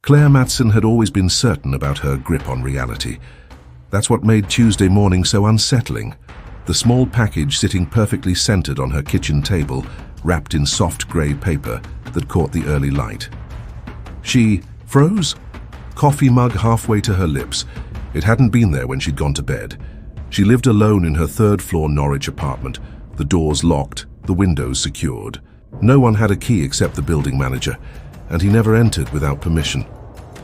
Claire Matson had always been certain about her grip on reality. That's what made Tuesday morning so unsettling. The small package sitting perfectly centered on her kitchen table, wrapped in soft grey paper that caught the early light. She froze, coffee mug halfway to her lips. It hadn't been there when she'd gone to bed. She lived alone in her third-floor Norwich apartment, the doors locked, the windows secured. No one had a key except the building manager, and he never entered without permission.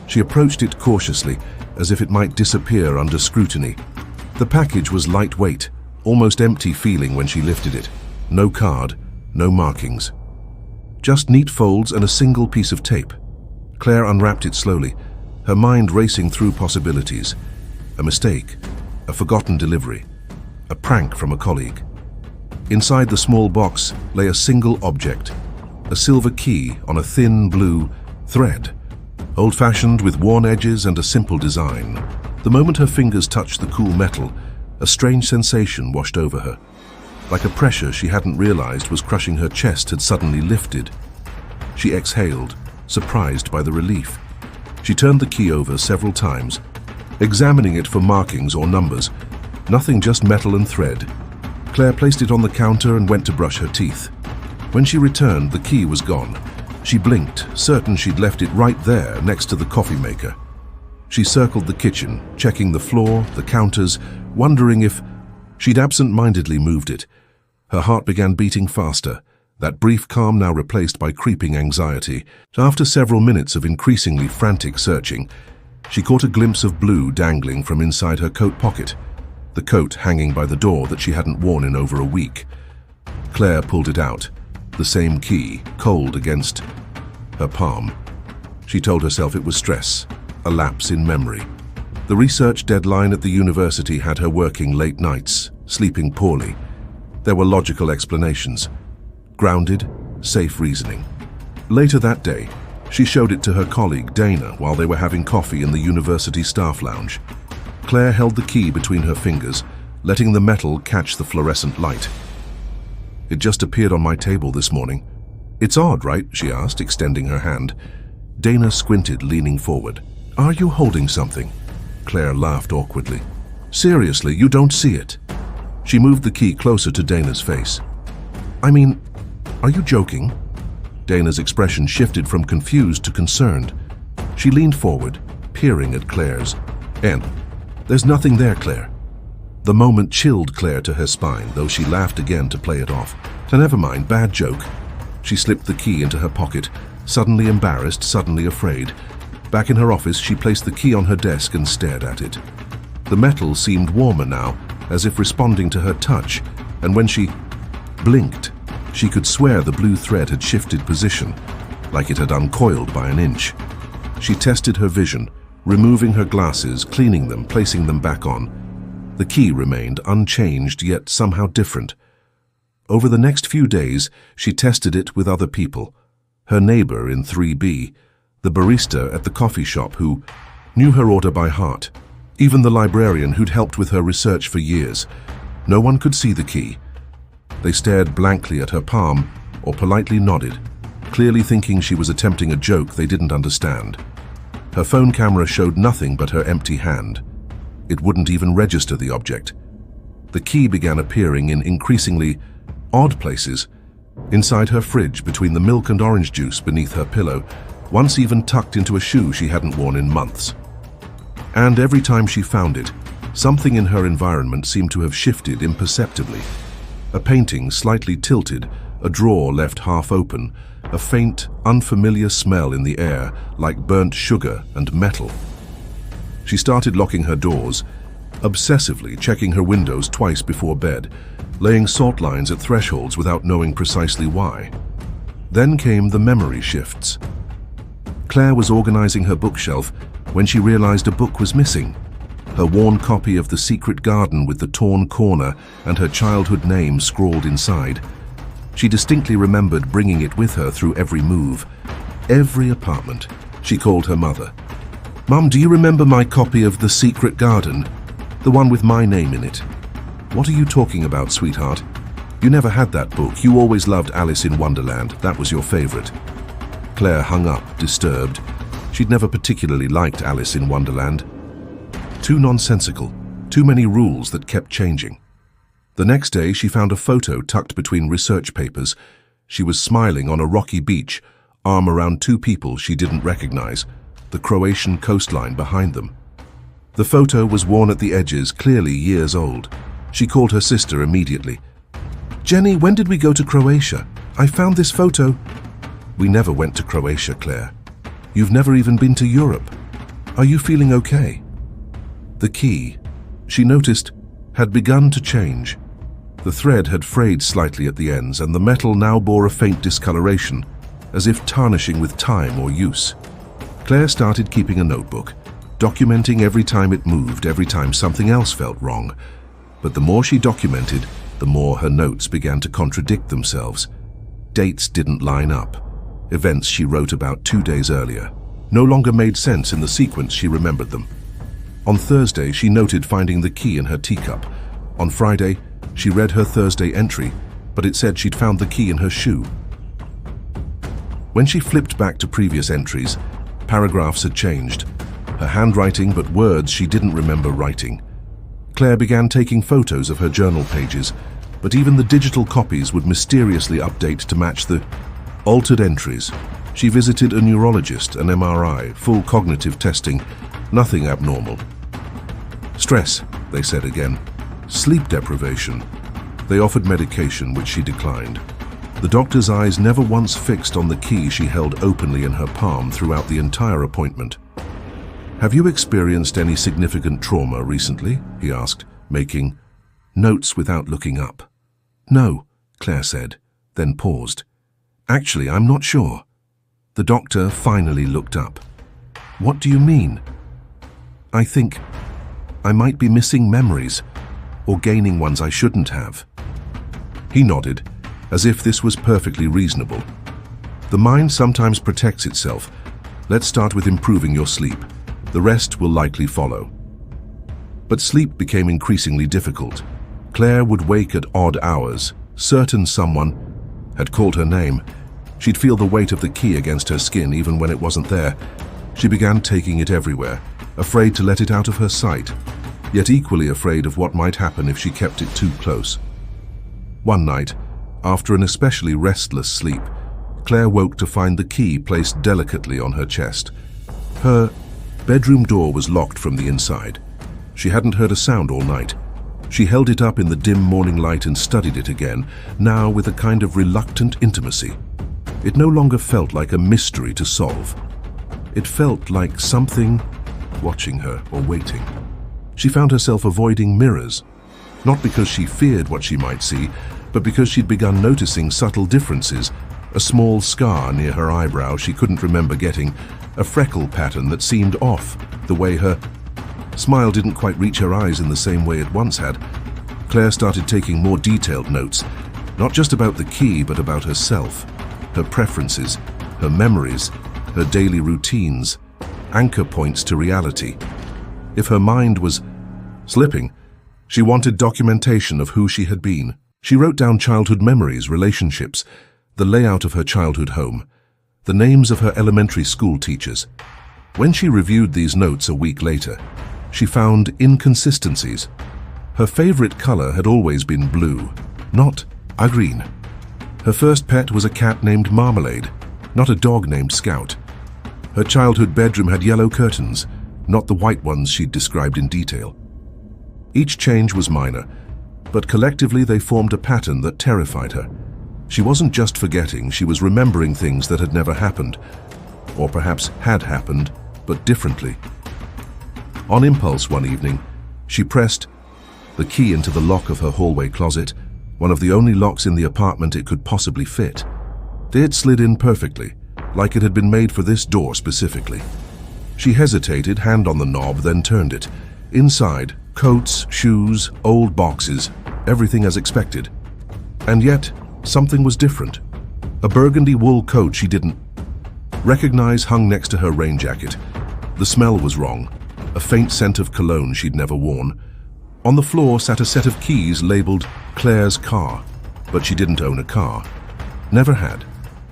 She approached it cautiously, as if it might disappear under scrutiny. The package was lightweight, almost empty feeling when she lifted it. No card, no markings. Just neat folds and a single piece of tape. Claire unwrapped it slowly, her mind racing through possibilities. A mistake, a forgotten delivery, a prank from a colleague. Inside the small box lay a single object, a silver key on a thin blue thread, old-fashioned with worn edges and a simple design. The moment her fingers touched the cool metal, a strange sensation washed over her. Like a pressure she hadn't realized was crushing her chest had suddenly lifted. She exhaled, surprised by the relief. She turned the key over several times, examining it for markings or numbers. Nothing, just metal and thread. Claire placed it on the counter and went to brush her teeth. When she returned, the key was gone. She blinked, certain she'd left it right there next to the coffee maker. She circled the kitchen, checking the floor, the counters, wondering if she'd absent-mindedly moved it. Her heart began beating faster, that brief calm now replaced by creeping anxiety. After several minutes of increasingly frantic searching, she caught a glimpse of blue dangling from inside her coat pocket, the coat hanging by the door that she hadn't worn in over a week. Claire pulled it out, the same key, cold against her palm. She told herself it was stress, a lapse in memory. The research deadline at the university had her working late nights, sleeping poorly. There were logical explanations. Grounded, safe reasoning. Later that day, she showed it to her colleague Dana while they were having coffee in the university staff lounge. Claire held the key between her fingers, letting the metal catch the fluorescent light. "It just appeared on my table this morning." "It's odd, right?" she asked, extending her hand. Dana squinted, leaning forward. "Are you holding something?" Claire laughed awkwardly. "Seriously, you don't see it?" She moved the key closer to Dana's face. "I mean, are you joking?" Dana's expression shifted from confused to concerned. She leaned forward, peering at Claire's. "And there's nothing there, Claire." The moment chilled Claire to her spine, though she laughed again to play it off. "Never mind, bad joke." She slipped the key into her pocket, suddenly embarrassed, suddenly afraid. Back in her office, she placed the key on her desk and stared at it. The metal seemed warmer now, as if responding to her touch, and when she blinked, she could swear the blue thread had shifted position, like it had uncoiled by an inch. She tested her vision, removing her glasses, cleaning them, placing them back on. The key remained unchanged, yet somehow different. Over the next few days, she tested it with other people. Her neighbor in 3B, the barista at the coffee shop who knew her order by heart, even the librarian who'd helped with her research for years. No one could see the key. They stared blankly at her palm or politely nodded, clearly thinking she was attempting a joke they didn't understand. Her phone camera showed nothing but her empty hand. It wouldn't even register the object. The key began appearing in increasingly odd places, inside her fridge, between the milk and orange juice beneath her pillow, once even tucked into a shoe she hadn't worn in months. And every time she found it, something in her environment seemed to have shifted imperceptibly. A painting slightly tilted, a drawer left half open, a faint, unfamiliar smell in the air, like burnt sugar and metal. She started locking her doors, obsessively checking her windows twice before bed, laying salt lines at thresholds without knowing precisely why. Then came the memory shifts. Claire was organizing her bookshelf when she realized a book was missing. Her worn copy of The Secret Garden with the torn corner and her childhood name scrawled inside. She distinctly remembered bringing it with her through every move, every apartment. She called her mother. "Mum, do you remember my copy of The Secret Garden? The one with my name in it." "What are you talking about, sweetheart? You never had that book. You always loved Alice in Wonderland. That was your favorite." Claire hung up, disturbed. She'd never particularly liked Alice in Wonderland. Too nonsensical, too many rules that kept changing. The next day, she found a photo tucked between research papers. She was smiling on a rocky beach, arm around two people she didn't recognize, the Croatian coastline behind them. The photo was worn at the edges, clearly years old. She called her sister immediately. "Jenny, when did we go to Croatia? I found this photo." "We never went to Croatia, Claire. You've never even been to Europe. Are you feeling okay?" The key, she noticed, had begun to change. The thread had frayed slightly at the ends, and the metal now bore a faint discoloration, as if tarnishing with time or use. Claire started keeping a notebook, documenting every time it moved, every time something else felt wrong. But the more she documented, the more her notes began to contradict themselves. Dates didn't line up. Events she wrote about 2 days earlier no longer made sense in the sequence she remembered them. On Thursday, she noted finding the key in her teacup. On Friday, she read her Thursday entry, but it said she'd found the key in her shoe. When she flipped back to previous entries, paragraphs had changed. Her handwriting, but words she didn't remember writing. Claire began taking photos of her journal pages, but even the digital copies would mysteriously update to match the altered entries. She visited a neurologist, an MRI, full cognitive testing, nothing abnormal. Stress, they said again. Sleep deprivation. They offered medication, which she declined. The doctor's eyes never once fixed on the key she held openly in her palm throughout the entire appointment. "Have you experienced any significant trauma recently?" he asked, making notes without looking up. "No," Claire said, then paused. "Actually, I'm not sure." The doctor finally looked up. "What do you mean?" "I think I might be missing memories, or gaining ones I shouldn't have." He nodded, as if this was perfectly reasonable. "The mind sometimes protects itself. Let's start with improving your sleep. The rest will likely follow." But sleep became increasingly difficult. Claire would wake at odd hours, certain someone had called her name. She'd feel the weight of the key against her skin even when it wasn't there. She began taking it everywhere, afraid to let it out of her sight, yet equally afraid of what might happen if she kept it too close. One night, after an especially restless sleep, Claire woke to find the key placed delicately on her chest. Her bedroom door was locked from the inside. She hadn't heard a sound all night. She held it up in the dim morning light and studied it again, now with a kind of reluctant intimacy. It no longer felt like a mystery to solve. It felt like something watching her or waiting. She found herself avoiding mirrors, not because she feared what she might see, but because she'd begun noticing subtle differences. A small scar near her eyebrow she couldn't remember getting, a freckle pattern that seemed off, the way her smile didn't quite reach her eyes in the same way it once had. Claire started taking more detailed notes, not just about the key, but about herself, her preferences, her memories, her daily routines, anchor points to reality. If her mind was slipping, she wanted documentation of who she had been. She wrote down childhood memories, relationships, the layout of her childhood home, the names of her elementary school teachers. When she reviewed these notes a week later, she found inconsistencies. Her favorite color had always been blue, not green. Her first pet was a cat named Marmalade, not a dog named Scout. Her childhood bedroom had yellow curtains, not the white ones she'd described in detail. Each change was minor, but collectively they formed a pattern that terrified her. She wasn't just forgetting, she was remembering things that had never happened, or perhaps had happened, but differently. On impulse one evening, she pressed the key into the lock of her hallway closet, one of the only locks in the apartment it could possibly fit. It slid in perfectly, like it had been made for this door specifically. She hesitated, hand on the knob, then turned it. Inside, coats, shoes, old boxes, everything as expected. And yet, something was different. A burgundy wool coat she didn't recognize hung next to her rain jacket. The smell was wrong, a faint scent of cologne she'd never worn. On the floor sat a set of keys labeled Claire's car, but she didn't own a car. Never had.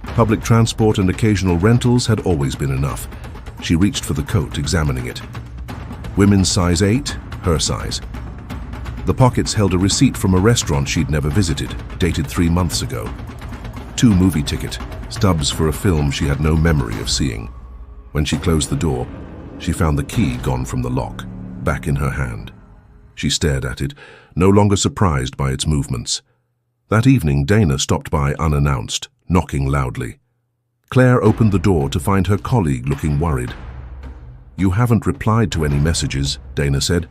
Public transport and occasional rentals had always been enough. She reached for the coat, examining it. Women's size 8, her size. The pockets held a receipt from a restaurant she'd never visited, dated 3 months ago. 2 movie ticket, stubs for a film she had no memory of seeing. When she closed the door, she found the key gone from the lock, back in her hand. She stared at it, no longer surprised by its movements. That evening, Dana stopped by unannounced, knocking loudly. Claire opened the door to find her colleague looking worried. "You haven't replied to any messages," Dana said,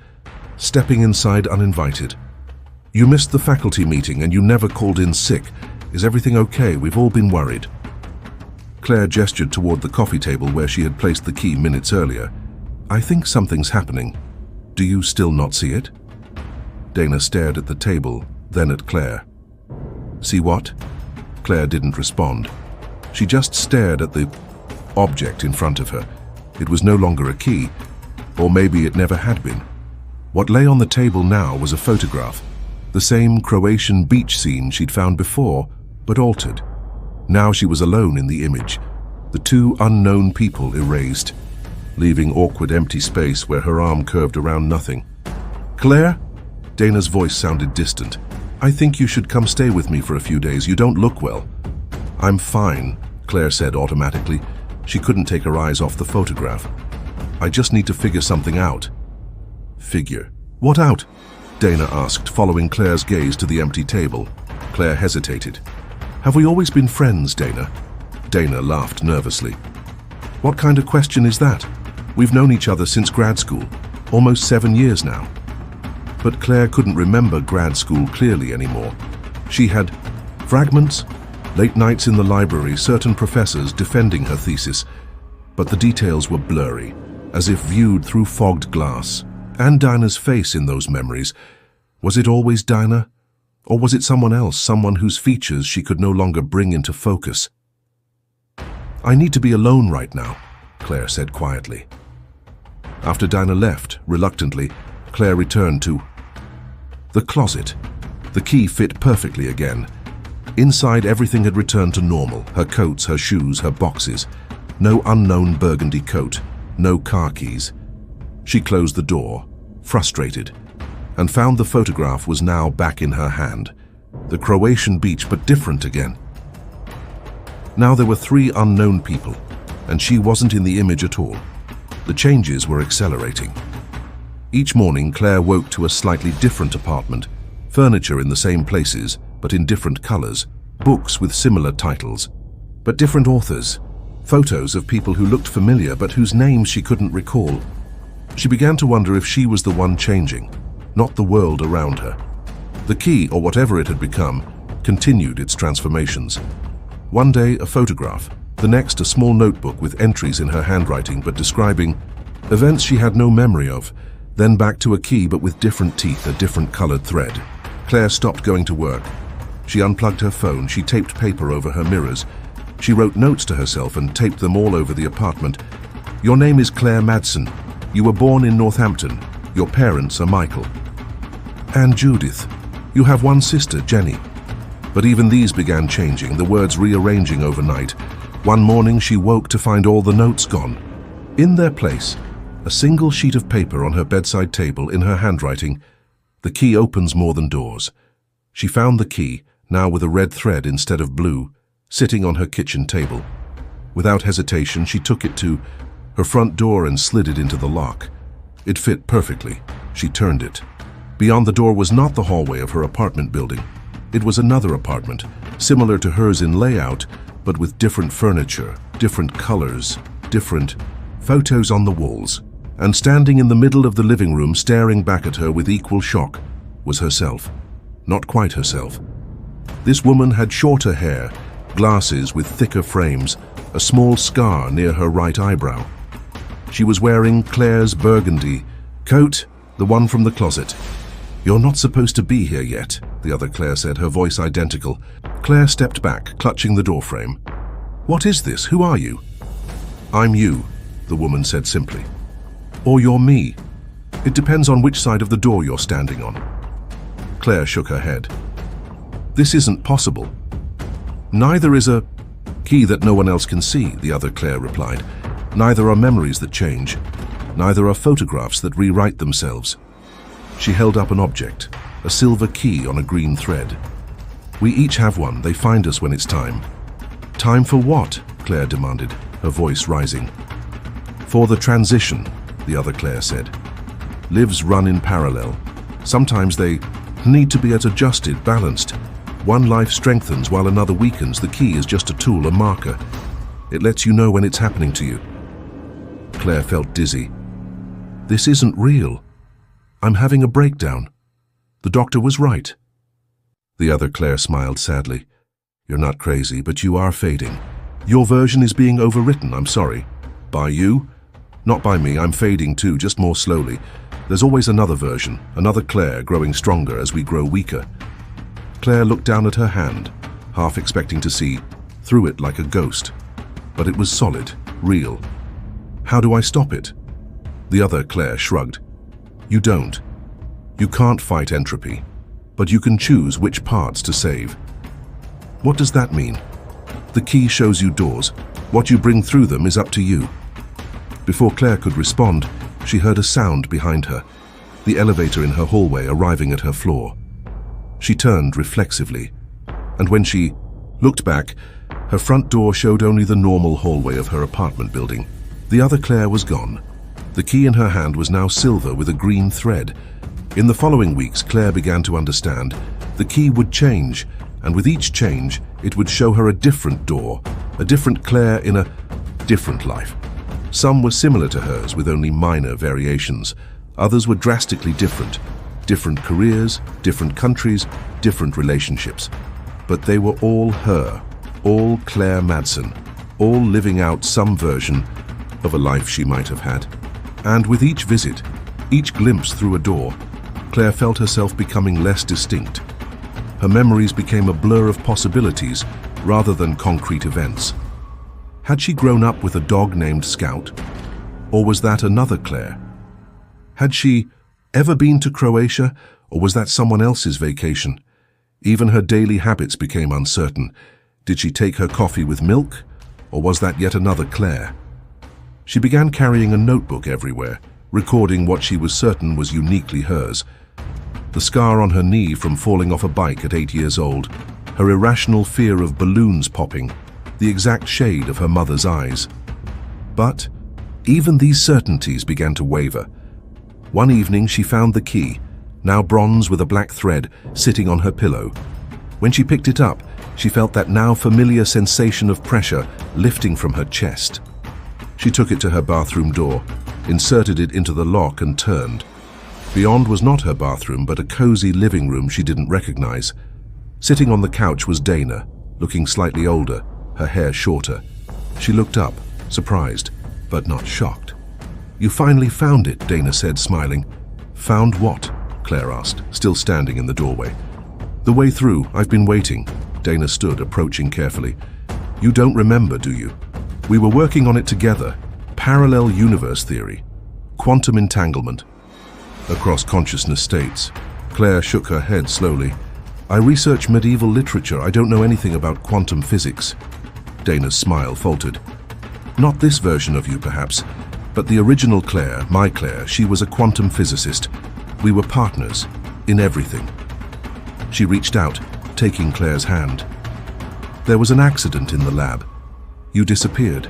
stepping inside uninvited. "You missed the faculty meeting and you never called in sick. Is everything okay? We've all been worried." Claire gestured toward the coffee table where she had placed the key minutes earlier. "I think something's happening. Do you still not see it?" Dana stared at the table, then at Claire. "See what?" Claire didn't respond. She just stared at the object in front of her. It was no longer a key, or maybe it never had been. What lay on the table now was a photograph, the same Croatian beach scene she'd found before, but altered. Now she was alone in the image, the 2 unknown people erased, leaving awkward empty space where her arm curved around nothing. "Claire?" Dana's voice sounded distant. "I think you should come stay with me for a few days. You don't look well." "I'm fine," Claire said automatically. She couldn't take her eyes off the photograph. "I just need to figure something out." "Figure? What out?" Dana asked, following Claire's gaze to the empty table. Claire hesitated. "Have we always been friends, Dana?" Dana laughed nervously. "What kind of question is that? We've known each other since grad school, almost 7 years now." But Claire couldn't remember grad school clearly anymore. She had fragments, late nights in the library, certain professors defending her thesis, but the details were blurry, as if viewed through fogged glass. And Dinah's face in those memories. Was it always Dinah? Or was it someone else, someone whose features she could no longer bring into focus? "I need to be alone right now," Claire said quietly. After Dinah left, reluctantly, Claire returned to the closet. The key fit perfectly again. Inside, everything had returned to normal, her coats, her shoes, her boxes. No unknown burgundy coat, no car keys. She closed the door, frustrated, and found the photograph was now back in her hand. The Croatian beach, but different again. Now there were 3 unknown people, and she wasn't in the image at all. The changes were accelerating. Each morning, Claire woke to a slightly different apartment, furniture in the same places, but in different colors, books with similar titles, but different authors, photos of people who looked familiar but whose names she couldn't recall. She began to wonder if she was the one changing, not the world around her. The key, or whatever it had become, continued its transformations. One day, a photograph, the next a small notebook with entries in her handwriting but describing events she had no memory of, then back to a key but with different teeth, a different colored thread. Claire stopped going to work. She unplugged her phone, she taped paper over her mirrors. She wrote notes to herself and taped them all over the apartment. "Your name is Claire Madsen. You were born in Northampton. Your parents are Michael and Judith. You have one sister, Jenny." But even these began changing, the words rearranging overnight. One morning she woke to find all the notes gone. In their place, a single sheet of paper on her bedside table in her handwriting. "The key opens more than doors." She found the key, now with a red thread instead of blue, sitting on her kitchen table. Without hesitation, she took it to her front door and slid it into the lock. It fit perfectly. She turned it. Beyond the door was not the hallway of her apartment building. It was another apartment, similar to hers in layout, but with different furniture, different colors, different photos on the walls. And standing in the middle of the living room, staring back at her with equal shock, was herself. Not quite herself. This woman had shorter hair, glasses with thicker frames, a small scar near her right eyebrow. She was wearing Claire's burgundy coat, the one from the closet. "You're not supposed to be here yet," the other Claire said, her voice identical. Claire stepped back, clutching the doorframe. "What is this? Who are you?" "I'm you," the woman said simply. "Or you're me. It depends on which side of the door you're standing on." Claire shook her head. "This isn't possible." "Neither is a key that no one else can see," the other Claire replied. Neither are memories that change. Neither are photographs that rewrite themselves. She held up an object, a silver key on a green thread. We each have one. They find us when it's time. Time for what? Claire demanded, her voice rising. For the transition, the other Claire said. Lives run in parallel. Sometimes they need to be adjusted, balanced. One life strengthens while another weakens. The key is just a tool, a marker. It lets you know when it's happening to you. Claire felt dizzy. This isn't real. I'm having a breakdown. The doctor was right. The other Claire smiled sadly. You're not crazy, but you are fading. Your version is being overwritten, I'm sorry. By you? Not by me, I'm fading too, just more slowly. There's always another version, another Claire growing stronger as we grow weaker. Claire looked down at her hand, half expecting to see through it like a ghost. But it was solid, real. How do I stop it? The other Claire shrugged. You don't. You can't fight entropy, but you can choose which parts to save. What does that mean? The key shows you doors. What you bring through them is up to you. Before Claire could respond, she heard a sound behind her, the elevator in her hallway arriving at her floor. She turned reflexively, and when she looked back, her front door showed only the normal hallway of her apartment building. The other Claire was gone. The key in her hand was now silver with a green thread. In the following weeks, Claire began to understand the key would change, and with each change, it would show her a different door, a different Claire in a different life. Some were similar to hers with only minor variations. Others were drastically different. Different careers, different countries, different relationships. But they were all her, all Claire Madsen, all living out some version of a life she might have had. And with each visit, each glimpse through a door, Claire felt herself becoming less distinct. Her memories became a blur of possibilities rather than concrete events. Had she grown up with a dog named Scout? Or was that another Claire? Had she ever been to Croatia, or was that someone else's vacation? Even her daily habits became uncertain. Did she take her coffee with milk, or was that yet another Claire? She began carrying a notebook everywhere, recording what she was certain was uniquely hers. The scar on her knee from falling off a bike at 8 years old, her irrational fear of balloons popping, the exact shade of her mother's eyes. But even these certainties began to waver. One evening she found the key, now bronze with a black thread, sitting on her pillow. When she picked it up, she felt that now familiar sensation of pressure lifting from her chest. She took it to her bathroom door, inserted it into the lock and turned. Beyond was not her bathroom, but a cozy living room she didn't recognize. Sitting on the couch was Dana, looking slightly older, her hair shorter. She looked up, surprised, but not shocked. You finally found it, Dana said, smiling. Found what? Claire asked, still standing in the doorway. The way through. I've been waiting. Dana stood, approaching carefully. You don't remember, do you? We were working on it together. Parallel universe theory. Quantum entanglement. Across consciousness states. Claire shook her head slowly. I research medieval literature. I don't know anything about quantum physics. Dana's smile faltered. Not this version of you, perhaps, but the original Claire, my Claire, she was a quantum physicist. We were partners in everything. She reached out, taking Claire's hand. There was an accident in the lab. You disappeared.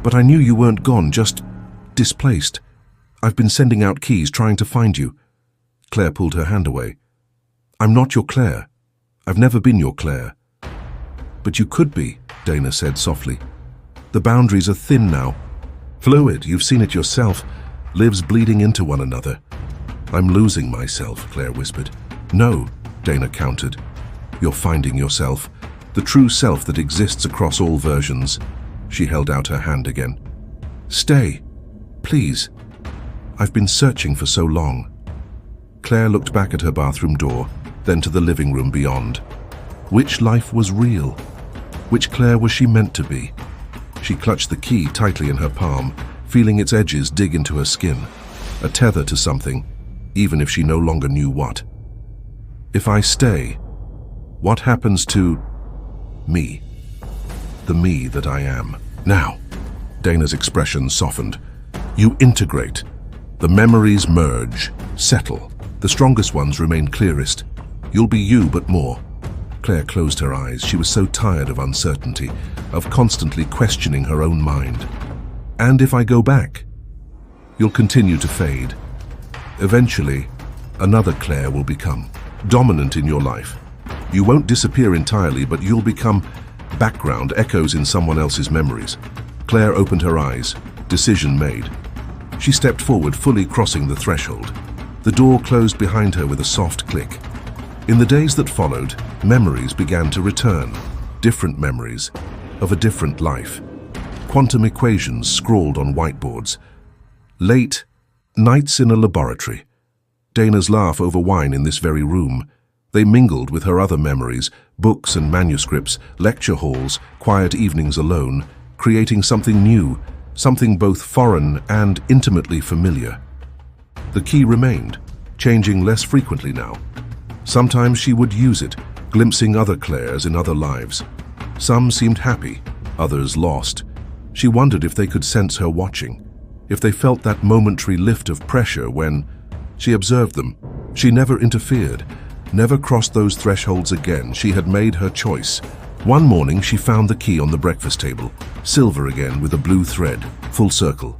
But I knew you weren't gone, just displaced. I've been sending out keys trying to find you. Claire pulled her hand away. I'm not your Claire. I've never been your Claire. But you could be, Dana said softly. The boundaries are thin now. Fluid, you've seen it yourself. Lives bleeding into one another. I'm losing myself, Claire whispered. No, Dana countered. You're finding yourself. The true self that exists across all versions. She held out her hand again. Stay, please. I've been searching for so long. Claire looked back at her bathroom door, then to the living room beyond. Which life was real? Which Claire was she meant to be? She clutched the key tightly in her palm, feeling its edges dig into her skin. A tether to something, even if she no longer knew what. If I stay, what happens to me? The me that I am. Now, Dana's expression softened. You integrate. The memories merge, settle. The strongest ones remain clearest. You'll be you, but more. Claire closed her eyes. She was so tired of uncertainty, of constantly questioning her own mind. And if I go back? You'll continue to fade. Eventually, another Claire will become dominant in your life. You won't disappear entirely, but you'll become background echoes in someone else's memories. Claire opened her eyes. Decision made. She stepped forward, fully crossing the threshold. The door closed behind her with a soft click. In the days that followed, memories began to return. Different memories of a different life. Quantum equations scrawled on whiteboards. Late nights in a laboratory. Dana's laugh over wine in this very room. They mingled with her other memories, books and manuscripts, lecture halls, quiet evenings alone, creating something new, something both foreign and intimately familiar. The key remained, changing less frequently now. Sometimes she would use it, glimpsing other Claires in other lives. Some seemed happy, others lost. She wondered if they could sense her watching, if they felt that momentary lift of pressure when she observed them. She never interfered, never crossed those thresholds again. She had made her choice. One morning she found the key on the breakfast table, silver again with a blue thread, full circle.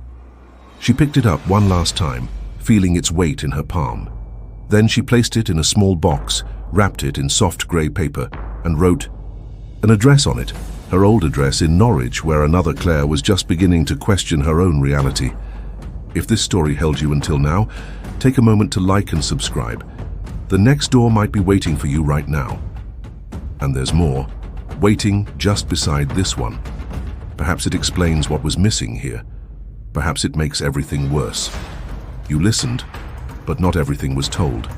She picked it up one last time, feeling its weight in her palm. Then she placed it in a small box, wrapped it in soft grey paper, and wrote an address on it, her old address in Norwich, where another Claire was just beginning to question her own reality. If this story held you until now, take a moment to like and subscribe. The next door might be waiting for you right now. And there's more, waiting just beside this one. Perhaps it explains what was missing here. Perhaps it makes everything worse. You listened, but not everything was told.